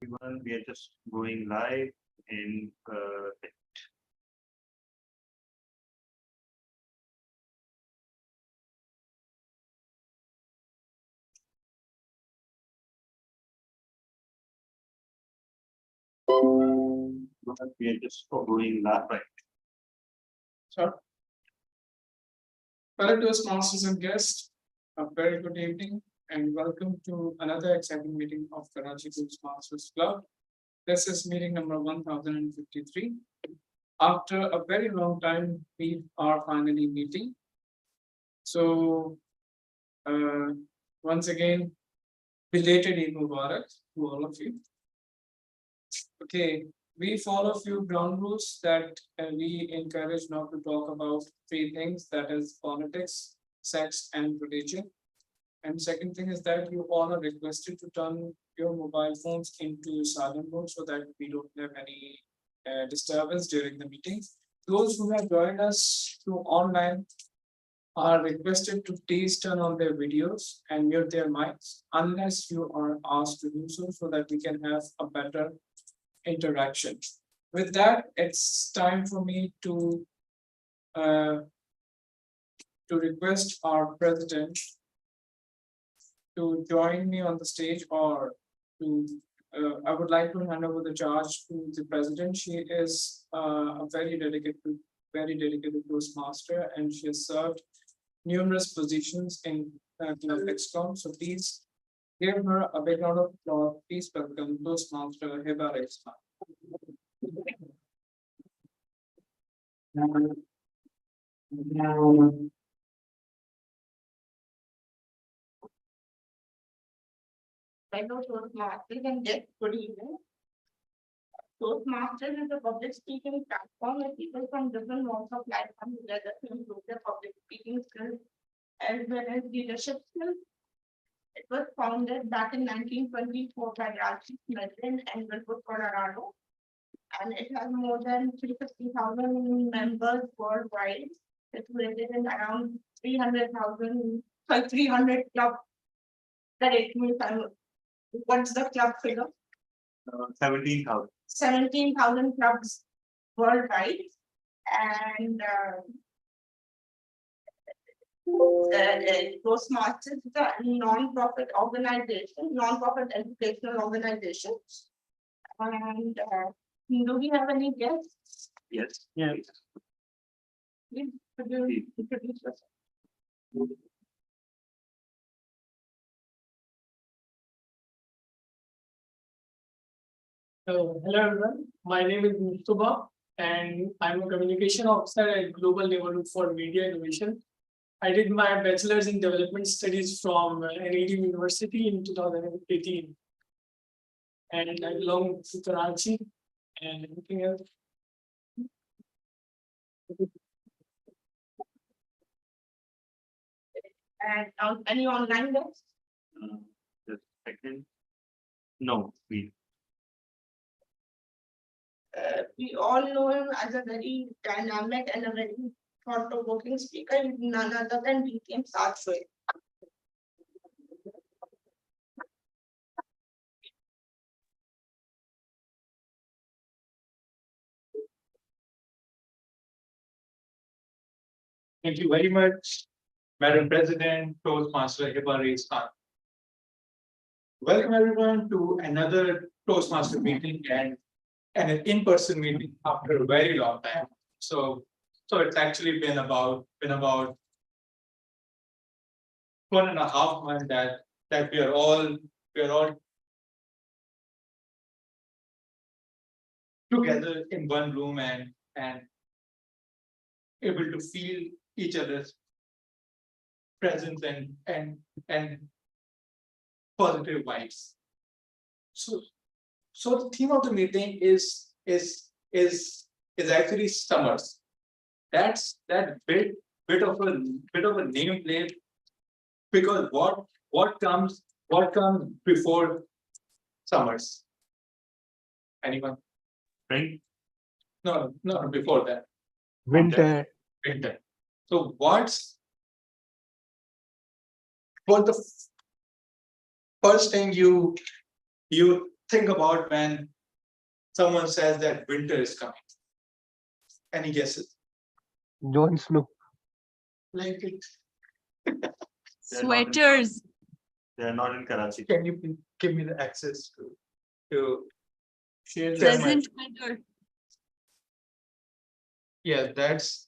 Everyone, we are just going live in we are just going live, right? Sure. Fellow Toastmasters and guests, a very good evening and welcome to another exciting meeting of Karachi Toastmasters Club. This is meeting number 1053. After a very long time, we are finally meeting. So, once again, belated Eid Mubarak to all of you. Okay, we follow a few ground rules that we encourage not to talk about three things, that is politics, sex, and religion. And second thing is that you all are requested to turn your mobile phones into silent mode so that we don't have any disturbance during the meetings. Those who have joined us through online are requested to please turn on their videos and mute their mics unless you are asked to do so that we can have a better interaction. With that, it's time for me to request our president to join me on the stage, or to I would like to hand over the charge to the president. She is a very dedicated Toastmaster, and she has served numerous positions in Club Excom. So please give her a big round of applause. Please welcome Toastmaster Hiba Rexma. Fellow Toastmasters and guests, good evening. Toastmasters is a public speaking platform where people from different walks of life come together to improve their public speaking skills as well as leadership skills. It was founded back in 1924 by Karachi Toastmasters and Wilbur, Colorado, and it has more than 350,000 members worldwide. It's rated in around 300 clubs. What's the club figure? 17,000. 17,000 clubs worldwide, and Toastmasters is a non-profit organization, non-profit educational organization. And do we have any guests? Yes. Yes. Please, could you introduce yourself? Hello everyone, my name is Mustafa and I'm a communication officer at Global Neighborhood for Media Innovation. I did my bachelor's in development studies from NED University in 2018. And I belong to Karachi and anything else. And any online guests? Just a second. No, we. We all know him as a very dynamic and a very thought-provoking speaker, none other than BTM Satsway. Thank you very much, Madam President, Toastmaster Hiba Rexma. Welcome everyone to another Toastmaster meeting and an in-person meeting after a very long time. So it's actually been about 1.5 months that we are all together in one room and able to feel each other's presence and positive vibes. So the theme of the meeting is actually summers. That's that bit of a nameplate, because what comes before summers? Anyone? Right? No, before that. Winter. Winter. So what's the first thing you think about when someone says that winter is coming? Any guesses? Jon Snow. Like it. They're not in- Sweaters. They're not in Karachi. Can you please give me the access to Share the- Share my- Present winter. yeah, that's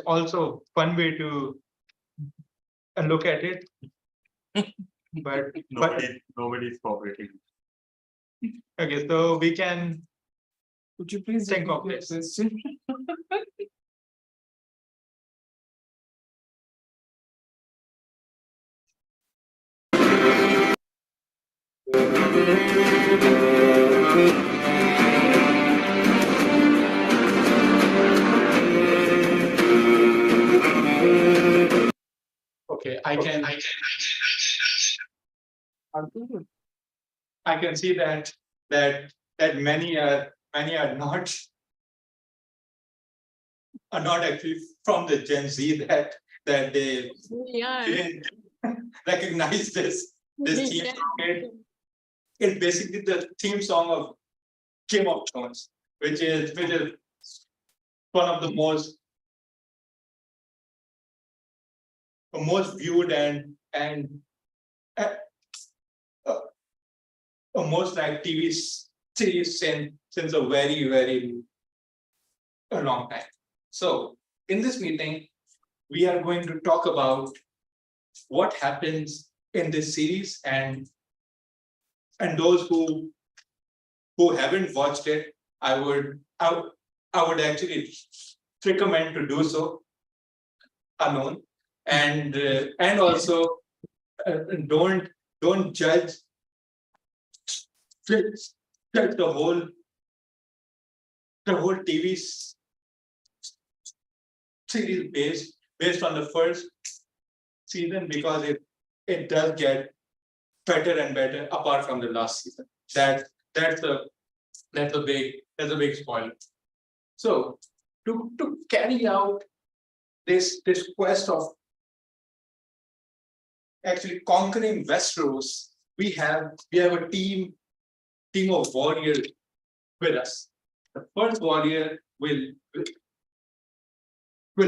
also one way to look at it. But Nobody's cooperating. okay, so we can Could you please think of repeat this. your question? okay, I can see that many are not actually from the Gen Z that they We are. didn't recognize this theme Yeah. song. It's basically the theme song of Game of Thrones, which is one of the most viewed and uh, most like TV series since a very a long time. So in this meeting, we are going to talk about what happens in this series, and those who haven't watched it, I would actually recommend to do so alone, and also don't judge the whole TV series based on the first season, because it does get better and better apart from the last season. That's a big spoiler. So to carry out this quest of actually conquering Westeros, we have a team of warriors with us. The first warrior will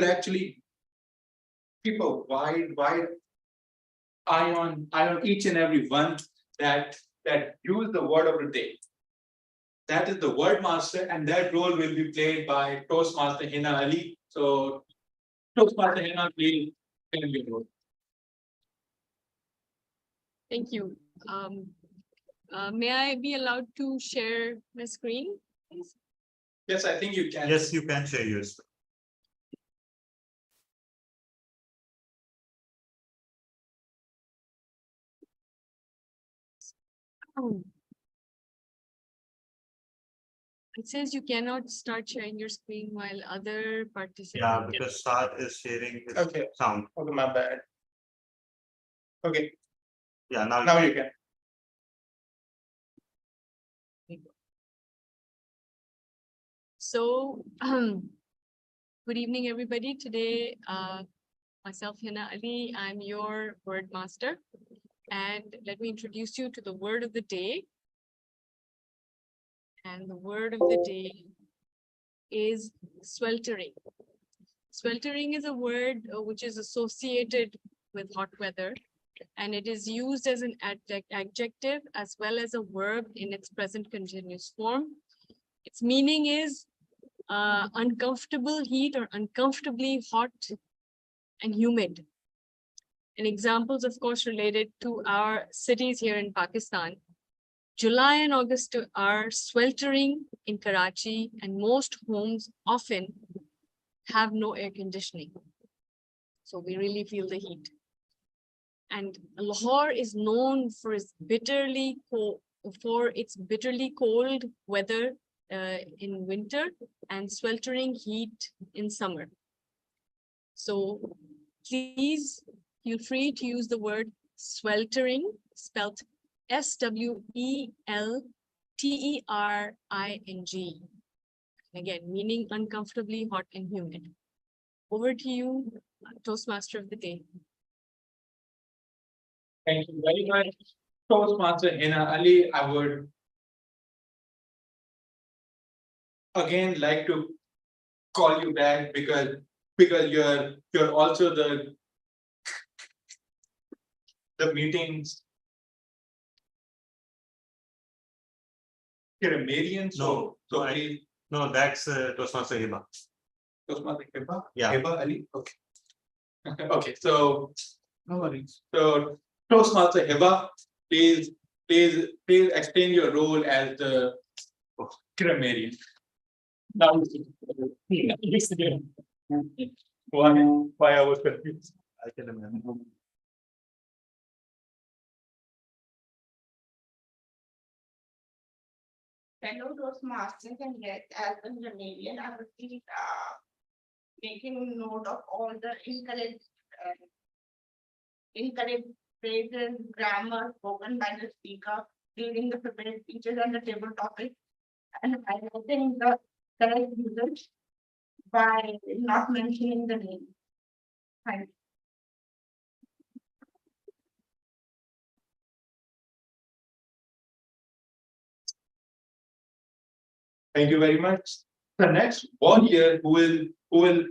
actually keep a wide eye on each and every one that use the word of the day. That is the word master, and that role will be played by Toastmaster Hina Ali. So Toastmaster Hina, please claim your role. Thank you. May I be allowed to share my screen, please? Yes, I think you can. Yes, you can share yours. Oh. It says you cannot start sharing your screen while other participants. Yeah, because Saad is sharing his Okay. sound. Okay, my bad. Okay, Yeah, now now you can. So, good evening, everybody. Today, myself, Hina Ali, I'm your word master. And let me introduce you to the word of the day. And the word of the day is sweltering. Sweltering is a word which is associated with hot weather, and it is used as an adjective as well as a verb in its present continuous form. Its meaning is uncomfortable heat or uncomfortably hot and humid. And examples, of course, related to our cities here in Pakistan. July and August are sweltering in Karachi, and most homes often have no air conditioning. So we really feel the heat. And Lahore is known for its bitterly cold weather in winter and sweltering heat in summer. So please feel free to use the word sweltering, spelled SWELTERING. Again, meaning uncomfortably hot and humid. Over to you, Toastmaster of the day. Thank you very much, Toastmaster Hina Ali. I would again like to call you back because you're also the meetings grammarian. No, So no, please. No, that's Toastmaster Hiba. Toastmaster Heba? Yeah. Heba Ali? Okay. Okay, so No worries. so Toastmaster Heba, please explain your role as the grammarian. Now, why I was confused. I can remember. Fellow Toastmasters and guests, as a Jamaican, I would be making note of all the incorrect phrases, grammar spoken by the speaker during the prepared speeches and the table topic, and highlighting the correct usage by not mentioning the name. Thank you. Thank you very much. The next volunteer who will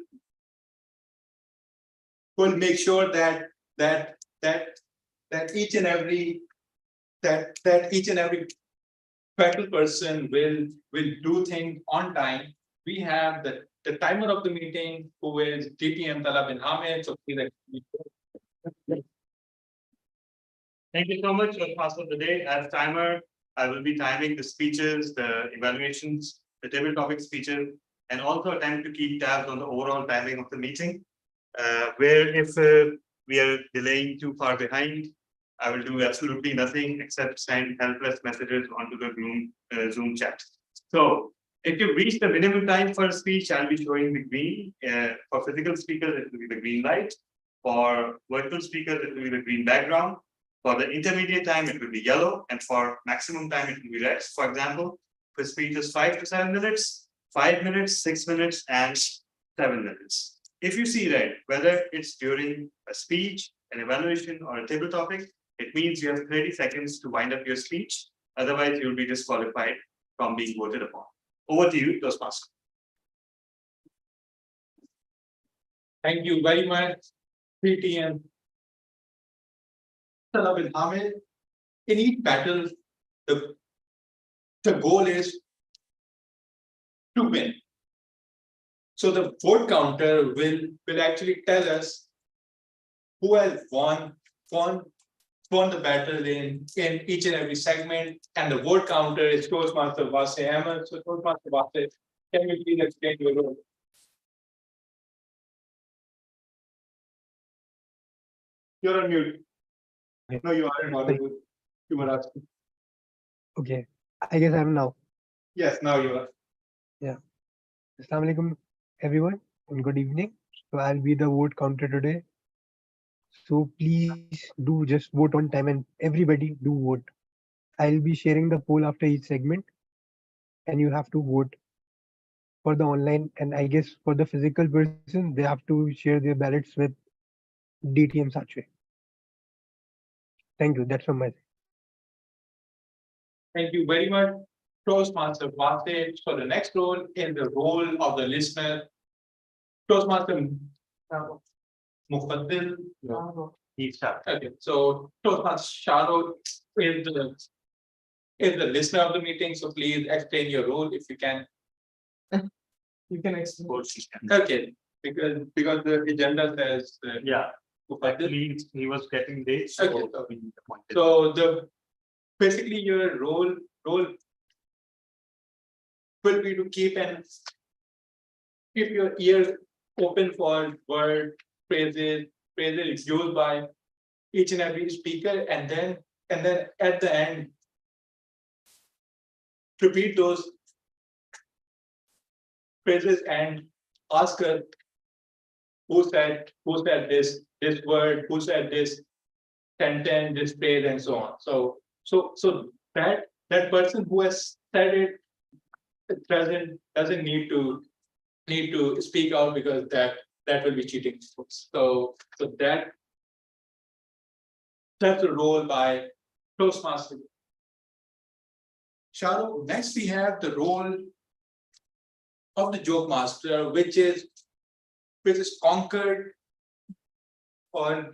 make sure that each and every faculty person will do things on time. We have the timer of the meeting, who is DTM Talab bin Hamid. So please Thank you so much for the pass of the day. As timer, I will be timing the speeches, the evaluations, the table topic speeches, and also attempt to keep tabs on the overall timing of the meeting. Where if we are delaying too far behind, I will do absolutely nothing except send helpless messages onto the Zoom chat. So if you reach the minimum time for a speech, I'll be showing the green. For physical speakers, it will be the green light. For virtual speakers, it will be the green background. For the intermediate time, it will be yellow. And for maximum time, it will be red. For example, for speeches 5 to 7 minutes, 5 minutes, 6 minutes, and 7 minutes. If you see red, whether it's during a speech, an evaluation, or a table topic, it means you have 30 seconds to wind up your speech. Otherwise, you'll be disqualified from being voted upon. Over to you, Toastmaster. Thank you very much, PTM. Talab bin Hamid. In each battle, the goal is to win. So the vote counter will actually tell us who has won the battle in each and every segment, and the vote counter is Toastmaster Wase Ahmed. So Toastmaster Wase, can you please explain your role? You're on mute. Okay. No, you aren't audible. You were asking. Okay, I guess I'm now. Yes, now you are. Assalamu alaikum, everyone, and good evening. So I'll be the vote counter today. So please do just vote on time, and everybody do vote. I'll be sharing the poll after each segment, and you have to vote for the online. And I guess for the physical person, they have to share their ballots with DTM Sachwe. Thank you. That's from my side. Thank you very much, Toastmaster Wase. So the next role in the role of the listener, Toastmaster Mufaddil. Okay, so Toastmaster Sharo is the listener of the meeting. So please explain your role if you can. You can explain. Okay, because the agenda says Yeah, Mufaddil. actually, he was getting dates. So Okay. we appointed. So basically your role will be to keep your ear open for word phrases used by each and every speaker, and then at the end repeat those phrases and ask her who said this word, who said this sentence, this phrase, and so on. So that person who has said it doesn't need to speak out, because that will be cheating. So that's the role by Toastmaster. Sharo, next we have the role of the joke master, which is conquered, or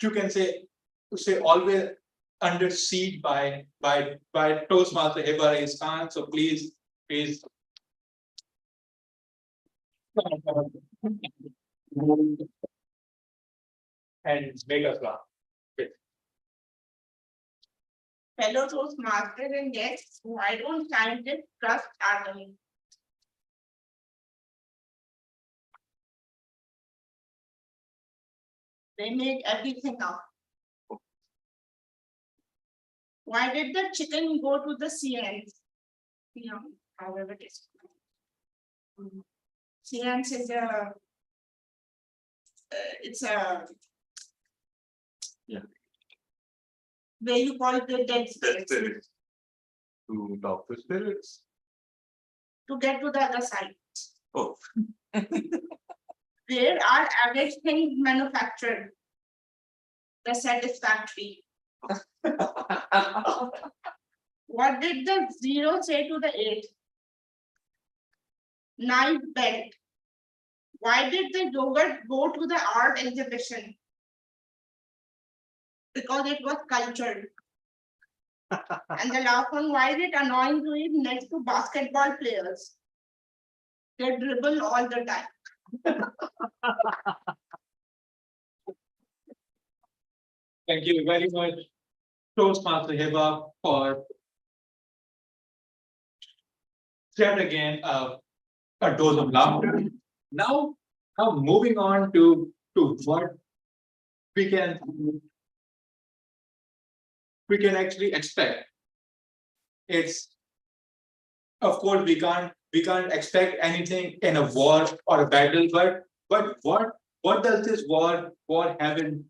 you can say always under siege by Toastmaster Hiba Khan. So please and make us laugh. Fellow Toastmasters and guests, why don't scientists trust atoms? They make everything up. Why did the chicken go to the CNs? You know, however it is. CNs is it's a Yeah. where you call it the dead spirits Spirits. To talk to spirits. to get to the other side. Oh. Where are average things manufactured? The satisfactory. What did the 0 say to the 8? Knife belt. Why did the yogurt go to the art exhibition? Because it was cultured. And the last one, why is it annoying to eat next to basketball players? They dribble all the time. Thank you very much, Toastmaster Hiba, for yet again a dose of laughter. Now moving on to what we can actually expect. It's, of course, we can't expect anything in a war or a battle, but what does this war have in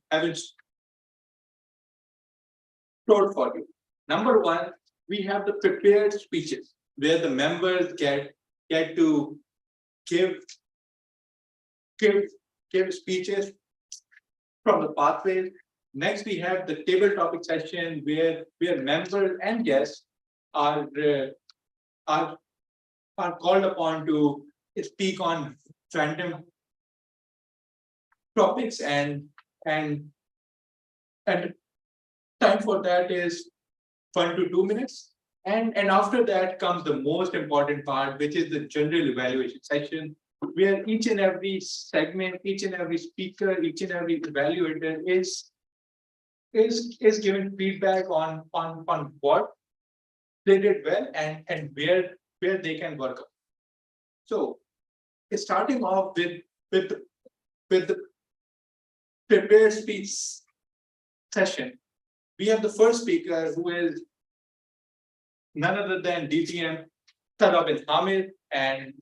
store for you? Number one, we have the prepared speeches where the members get to give speeches from the pathways. Next, we have the table topic session where members and guests are called upon to speak on random topics, and time for that is 1 to 2 minutes. And after that comes the most important part, which is the general evaluation session, where each and every segment, each and every speaker, each and every evaluator is given feedback on what they did well and where they can work on. So starting off with the prepared speech session, we have the first speaker, who is none other than DTM Talab bin Hamid, and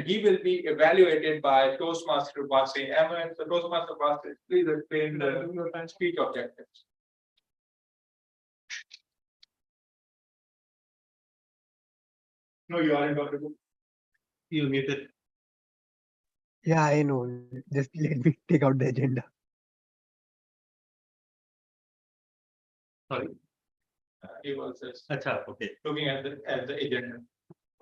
he will be evaluated by Toastmaster Wasi Ahmed. So Toastmaster Wasi, please explain the speech objectives. No, you aren't audible. You muted. Yeah, I know. Just let me take out the agenda. Sorry. He was just Acha, okay. looking at the agenda.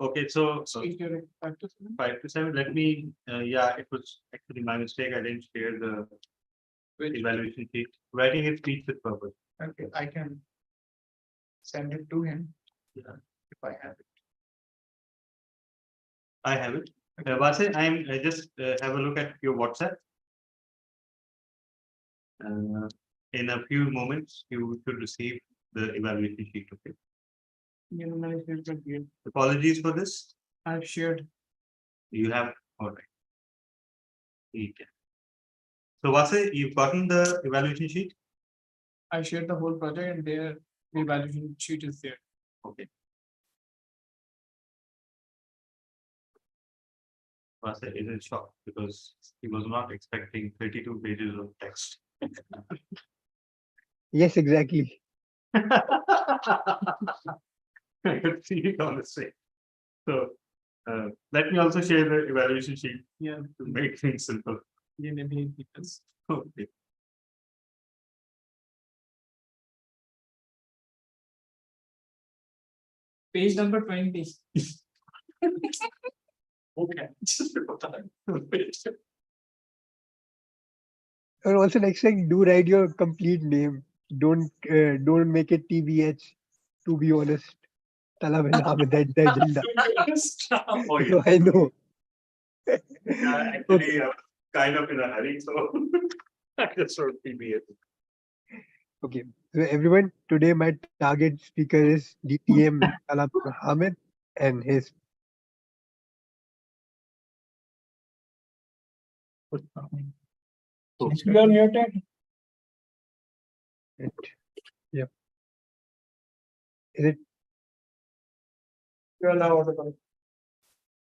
Okay, so Speech during 5 to 7. 5 to 7. Let me. Yeah, it was actually my mistake. I didn't share the evaluation sheet. Writing a speech with purpose. Okay, I can send it to him. Yeah. If I have it. I have it. Vase, I just have a look at your WhatsApp. In a few moments, you should receive the evaluation sheet. Okay. Apologies for this. I've shared. You have, all right. Okay. So Vase, you've gotten the evaluation sheet? I shared the whole project, and there the evaluation sheet is there. Okay. Vase is in shock because he was not expecting 32 pages of text. Yes, exactly. I could see it on the screen. So let me also share the evaluation sheet Yeah. to make things simple. Yeah, maybe because Okay. page number 20. Okay. And also next time, do write your complete name. Don't make it TBH. To be honest, Talab bin Hamid, that's the agenda. Oh, yeah. So I know. Actually, I was kind of in a hurry, so I just wrote PBS. Okay. So everyone, today my target speaker is DTM Talab bin Hamid and his. You are muted. Yeah. Is it? You are now audible.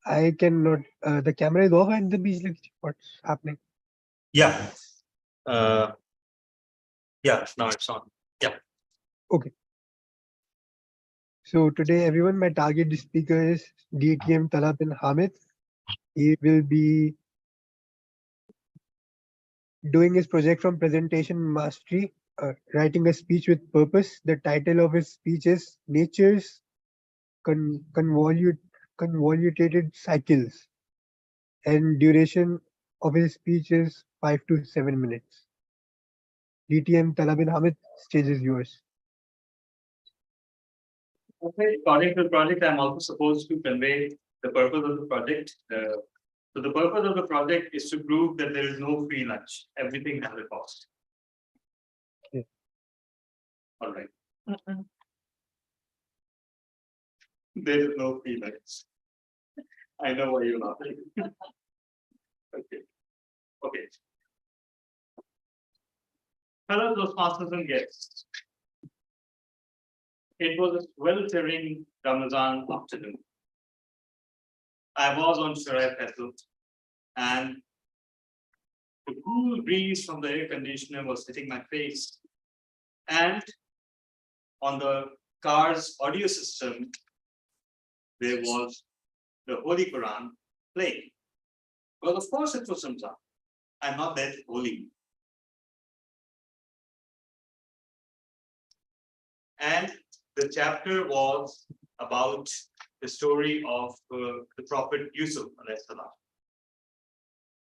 I cannot. The camera is off and the beach. What's happening? Yeah. Yeah, now it's on. So today, everyone, my target speaker is DTM Talab bin Hamid. He will be doing his project from presentation mastery, writing a speech with purpose. The title of his speech is Nature's Convoluted Cycles, and duration of his speech is 5 to 7 minutes. DTM Talab bin Hamid, stage is yours. Okay, according to the project, I'm also supposed to convey the purpose of the project. So the purpose of the project is to prove that there is no free lunch. Everything has a cost. Okay. All right. There is no free lunch. I know why you're laughing. Okay. Okay. Hello, Toastmasters and guests. It was a sweltering Ramadan afternoon. I was on Shirai Festival, and the cool breeze from the air conditioner was hitting my face. And on the car's audio system, there was the Holy Quran playing. Well, of course, it was Ramzan. I'm not that holy. And the chapter was about the story of the Prophet Yusuf.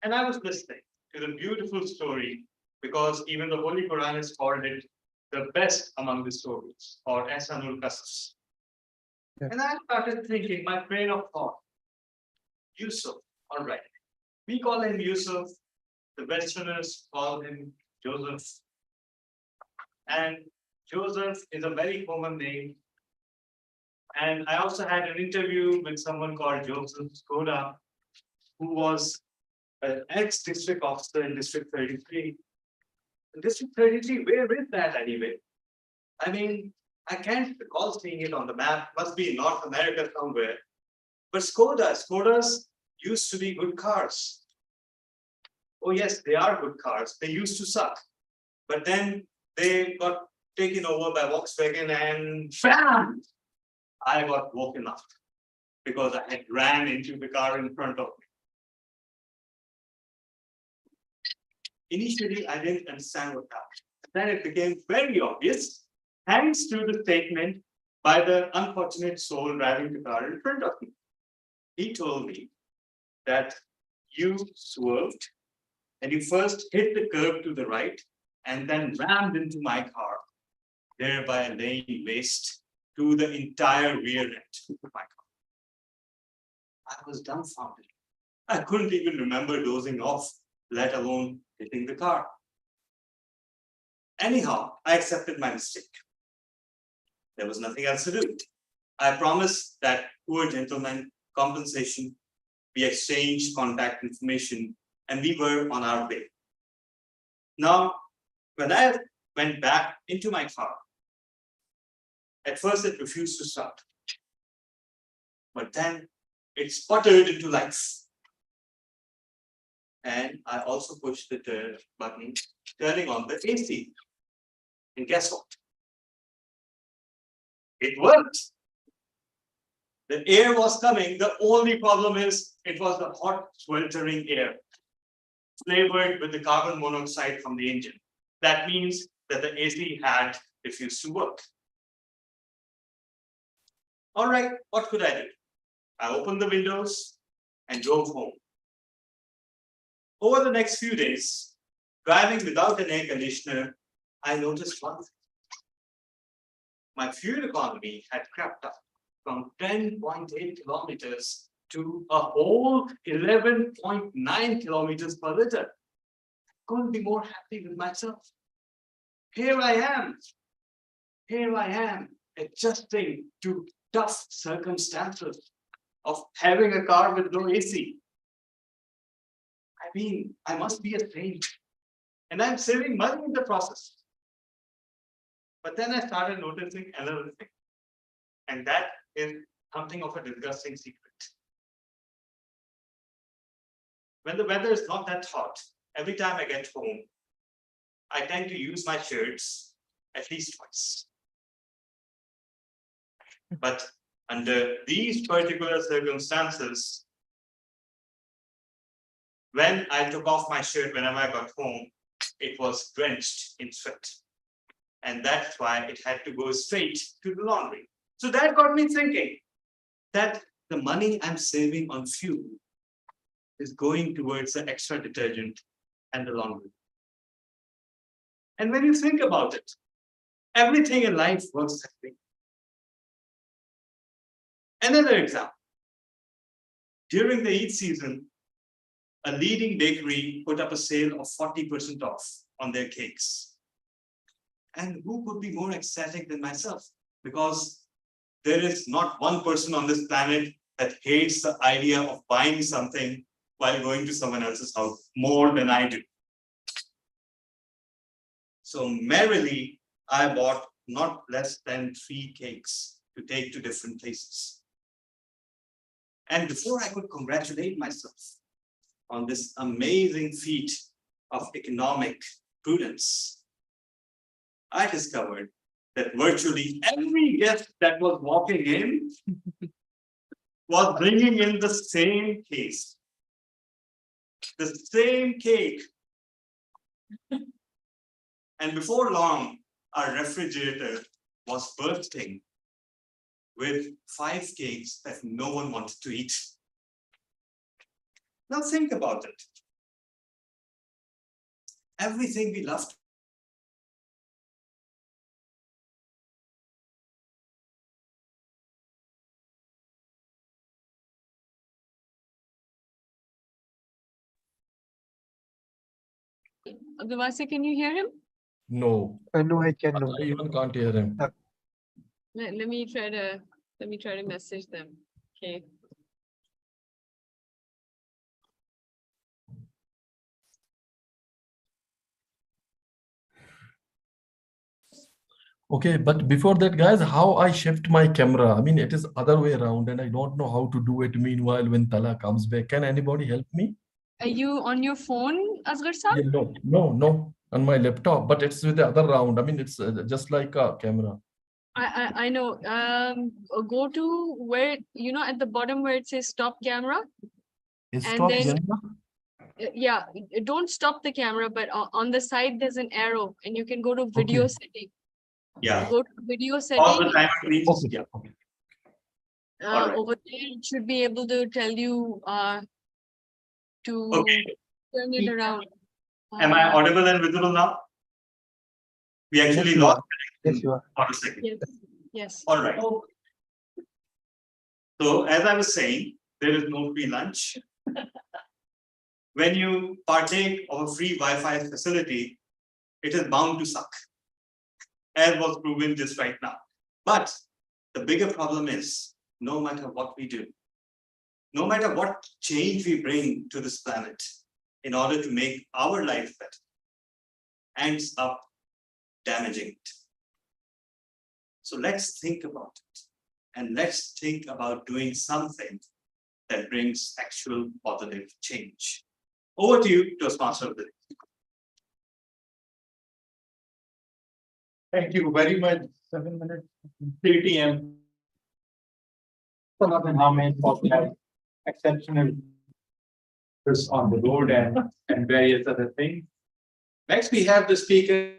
And I was listening to the beautiful story because even the Holy Quran has called it the best among the stories, or Ahsanul Qasas. Yeah. And I started thinking, my train of thought, Yusuf, all right. We call him Yusuf, the Westerners call him Joseph. And Joseph is a very common name. And I also had an interview with someone called Joseph Skoda, who was an ex-district officer in District 33. District 33, where is that anyway? I mean, I can't recall seeing it on the map, must be in North America somewhere. But Skodas used to be good cars. Oh yes, they are good cars. They used to suck. But then they got taken over by Volkswagen and bam! I got woken up because I had ran into the car in front of me. Initially, I didn't understand what happened. Then it became very obvious, thanks to the statement by the unfortunate soul driving the car in front of me. He told me that you swerved and you first hit the curb to the right and then rammed into my car, thereby laying waste to the entire rear end of my car. I was dumbfounded. I couldn't even remember dozing off, let alone hitting the car. Anyhow, I accepted my mistake. There was nothing else to do. I promised that poor gentleman compensation. We exchanged contact information and we were on our way. Now, when I went back into my car, at first it refused to start. But then it sputtered into life. And I also pushed the button, turning on the AC. And guess what? It worked. The air was coming. The only problem is it was the hot, sweltering air, flavored with the carbon monoxide from the engine. That means that the AC had refused to work. All right, what could I do? I opened the windows and drove home. Over the next few days, driving without an air conditioner, I noticed one thing. My fuel economy had crept up from 10.8 kilometers to a whole 11.9 kilometers per liter. Couldn't be more happy with myself. Here I am, adjusting to tough circumstances of having a car with no AC. I mean, I must be a saint, and I'm saving money in the process. But then I started noticing another thing, and that is something of a disgusting secret. When the weather is not that hot, every time I get home, I tend to use my shirts at least twice. But under these particular circumstances, when I took off my shirt whenever I got home, it was drenched in sweat. And that's why it had to go straight to the laundry. So that got me thinking that the money I'm saving on fuel is going towards the extra detergent and the laundry. And when you think about it, everything in life works that way. Another example. During the Eid season, a leading bakery put up a sale of 40% off on their cakes. And who could be more ecstatic than myself? Because there is not one person on this planet that hates the idea of buying something while going to someone else's house more than I do. So merrily, I bought not less than 3 cakes to take to different places. And before I could congratulate myself on this amazing feat of economic prudence, I discovered that virtually every guest that was walking in was bringing in the same case, the same cake. And before long, our refrigerator was bursting with 5 cakes that no one wanted to eat. Now think about it. Everything we love Abdulwasi, can you hear him? No, No, I can know. I even can't hear him. Let me try to message them. Okay. Okay, but before that, guys, how I shift my camera? I mean, it is other way around, and I don't know how to do it. Meanwhile, when Tala comes back, can anybody help me? Are you on your phone, Asghar Sir? Yeah, no, on my laptop, but it's with the other round. I mean, it's just like a camera. I know. Go to where, at the bottom where it says stop camera. Is And stop then- camera? Yeah, don't stop the camera, but on the side there's an arrow and you can go to video Okay. setting. Yeah. Go to video All the setting. time, please. Okay, Yeah. okay. Alright. Over there, it should be able to tell you to Okay. turn it around. Am I audible and visible now? We actually Yes, you lost Yes, you are. for a second. Yes, yes. All right. So as I was saying, there is no free lunch. When you partake of a free Wi-Fi facility, it is bound to suck, as was proven just right now. But the bigger problem is, no matter what we do, no matter what change we bring to this planet in order to make our life better, ends up damaging it. So let's think about it, and let's think about doing something that brings actual positive change. Over to you, Toastmaster of the Day. Thank you very much. 7 minutes, 3 p.m. Some of the government of that exceptional on the road and various other things. Next, we have the speaker.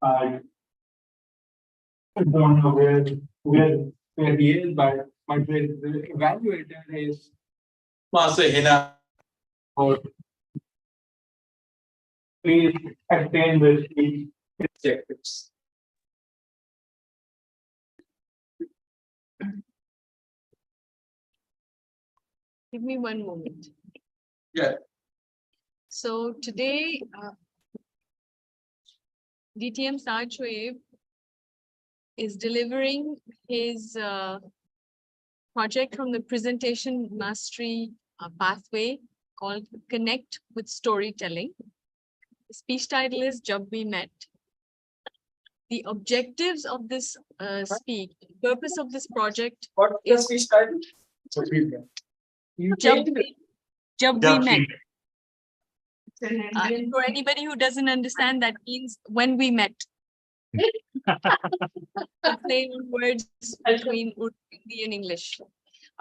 I don't know where where he is, but with the evaluator is Master Hina, or please attain the objectives. Give me one moment. Yeah. So today, DTM Saad Shoaib is delivering his project from the presentation mastery pathway called Connect with Storytelling. The speech title is Jab We Met. The objectives of this speech, the purpose of this project What the is speech title? You Jab changed it. We, Jab We Jab Met. we It's an Indian. For anybody who doesn't understand, that means when we met. A play on words between Urdu, Hindi and English. All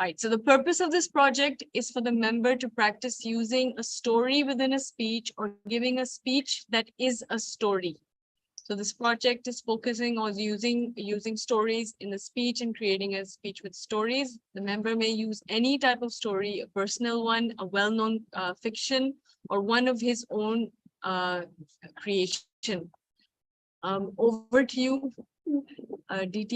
right, so the purpose of this project is for the member to practice using a story within a speech or giving a speech that is a story. So this project is focusing on using stories in the speech and creating a speech with stories. The member may use any type of story, a personal one, a well-known fiction, or one of his own creation. Over to you, DT.